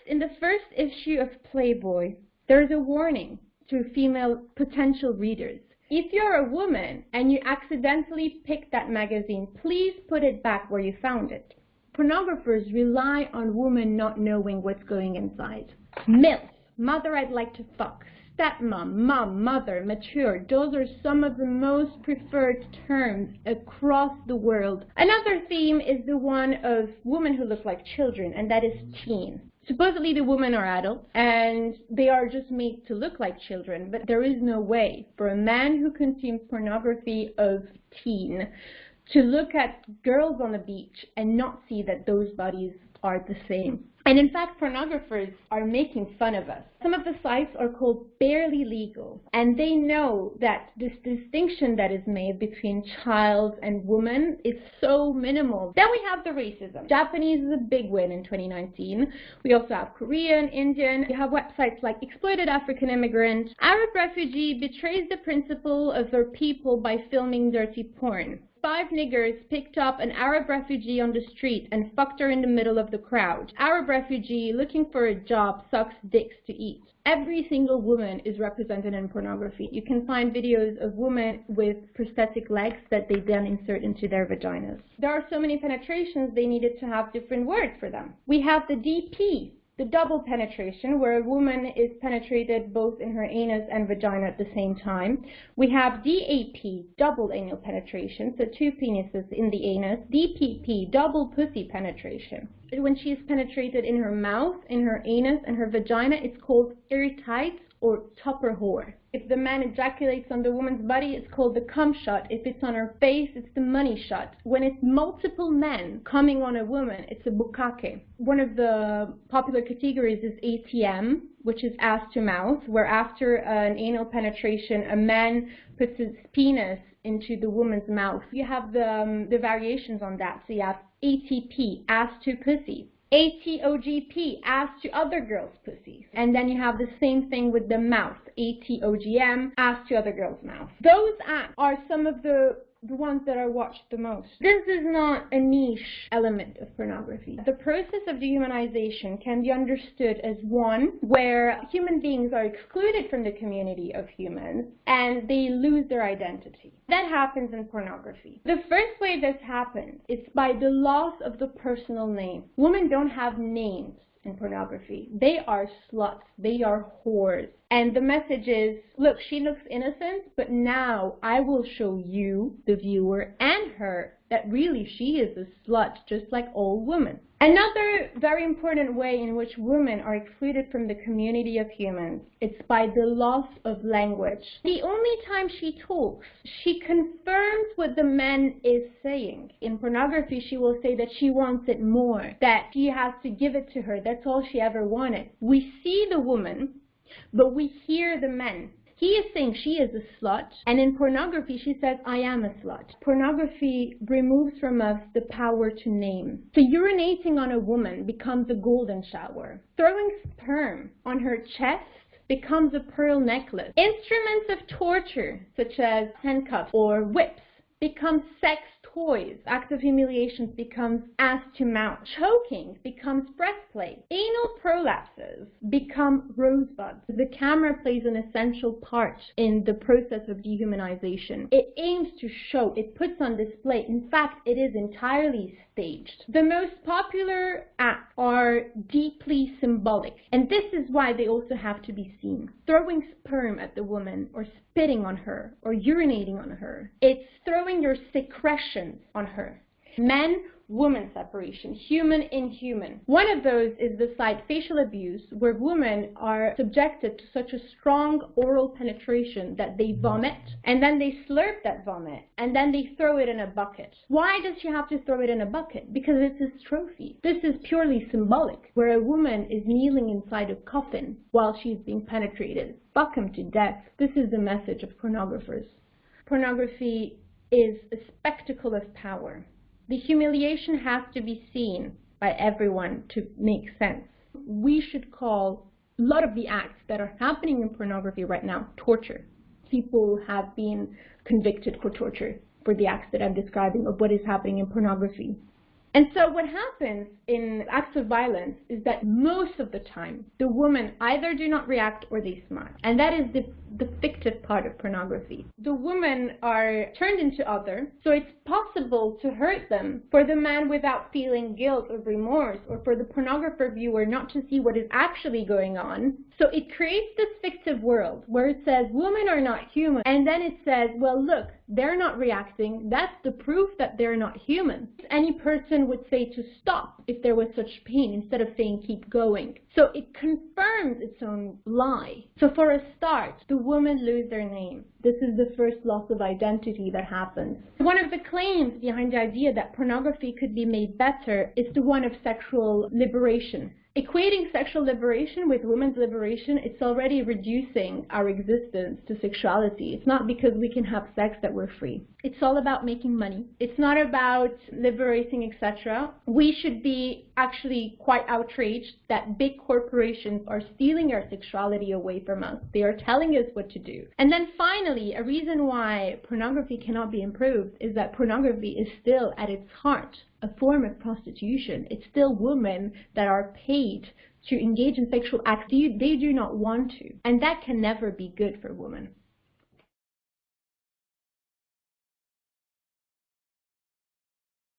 In the first issue of Playboy, there's a warning to female potential readers. If you're a woman and you accidentally picked that magazine, please put it back where you found it. Pornographers rely on women not knowing what's going inside. MILF, mother I'd like to fuck. Stepmom, mom, mother, mature. Those are some of the most preferred terms across the world. Another theme is the one of women who look like children, and that is teen. Supposedly the women are adults and they are just made to look like children, but there is no way for a man who consumes pornography of teen to look at girls on the beach and not see that those bodies are the same. And in fact, pornographers are making fun of us. Some of the sites are called barely legal, and they know that this distinction that is made between child and woman is so minimal. Then we have the racism. Japanese is a big win in 2019. We also have Korean, Indian. We have websites like Exploited African Immigrant. Arab refugee betrays the principle of their people by filming dirty porn. 5 niggers picked up an Arab refugee on the street and fucked her in the middle of the crowd. Arab refugee looking for a job sucks dicks to eat. Every single woman is represented in pornography. You can find videos of women with prosthetic legs that they then insert into their vaginas. There are so many penetrations they needed to have different words for them. We have the DP. The double penetration, where a woman is penetrated both in her anus and vagina at the same time. We have DAP, double anal penetration, so 2 penises in the anus. DPP, double pussy penetration. When she is penetrated in her mouth, in her anus, and her vagina, it's called airtight or tupper whore. If the man ejaculates on the woman's body, it's called the cum shot. If it's on her face, it's the money shot. When it's multiple men coming on a woman, it's a bukkake. One of the popular categories is ATM, which is ass to mouth, where after an anal penetration, a man puts his penis into the woman's mouth. You have the variations on that. So you have ATP, ass to pussy. ATOGP, ass to other girls' pussies. And then you have the same thing with the mouth. ATOGM, ass to other girls' mouth. Those acts are some of the ones that are watched the most. This is not a niche element of pornography. The process of dehumanization can be understood as one where human beings are excluded from the community of humans and they lose their identity. That happens in pornography. The first way this happens is by the loss of the personal name. Women don't have names in pornography. They are sluts. They are whores. And the message is, look, she looks innocent, but now I will show you, the viewer, and her, that really she is a slut, just like all women. Another very important way in which women are excluded from the community of humans is by the loss of language. The only time she talks, she confirms what the man is saying. In pornography, she will say that she wants it more, that he has to give it to her. That's all she ever wanted. We see the woman, but we hear the men. He is saying she is a slut, and in pornography she says, I am a slut. Pornography removes from us the power to name. So urinating on a woman becomes a golden shower. Throwing sperm on her chest becomes a pearl necklace. Instruments of torture, such as handcuffs or whips, become sex toys. Acts of humiliation becomes ass to mouth. Choking becomes breastplate. Anal prolapses become rosebuds. The camera plays an essential part in the process of dehumanization. It aims to show, it puts on display. In fact, it is entirely staged. The most popular acts are deeply symbolic, and this is why they also have to be seen. Throwing sperm at the woman, or spitting on her, or urinating on her. It's throwing your secretions on her. Men, woman separation, human inhuman. One of those is the site facial abuse, where women are subjected to such a strong oral penetration that they vomit, and then they slurp that vomit, and then they throw it in a bucket. Why does she have to throw it in a bucket? Because it's his trophy. This is purely symbolic, where a woman is kneeling inside a coffin while she's being penetrated. Fuck him to death. This is the message of pornographers. Pornography is a spectacle of power. The humiliation has to be seen by everyone to make sense. We should call a lot of the acts that are happening in pornography right now torture. People have been convicted for torture for the acts that I'm describing of what is happening in pornography. And so what happens in acts of violence is that most of the time, the women either do not react or they smile. And that is the fictive part of pornography. The women are turned into other, so it's possible to hurt them for the man without feeling guilt or remorse, or for the pornographer viewer not to see what is actually going on. So it creates this fictive world where it says women are not human, and then it says, well, look, they're not reacting. That's the proof that they're not human. Any person would say to stop if there was such pain instead of saying keep going. So it confirms its own lie. So for a start, the women lose their name. This is the first loss of identity that happens. One of the claims behind the idea that pornography could be made better is the one of sexual liberation. Equating sexual liberation with women's liberation, it's already reducing our existence to sexuality. It's not because we can have sex that we're free. It's all about making money. It's not about liberating, etc. We should be actually quite outraged that big corporations are stealing our sexuality away from us. They are telling us what to do. And then finally, a reason why pornography cannot be improved is that pornography is still at its heart a form of prostitution. It's still women that are paid to engage in sexual acts they do not want to. And that can never be good for women.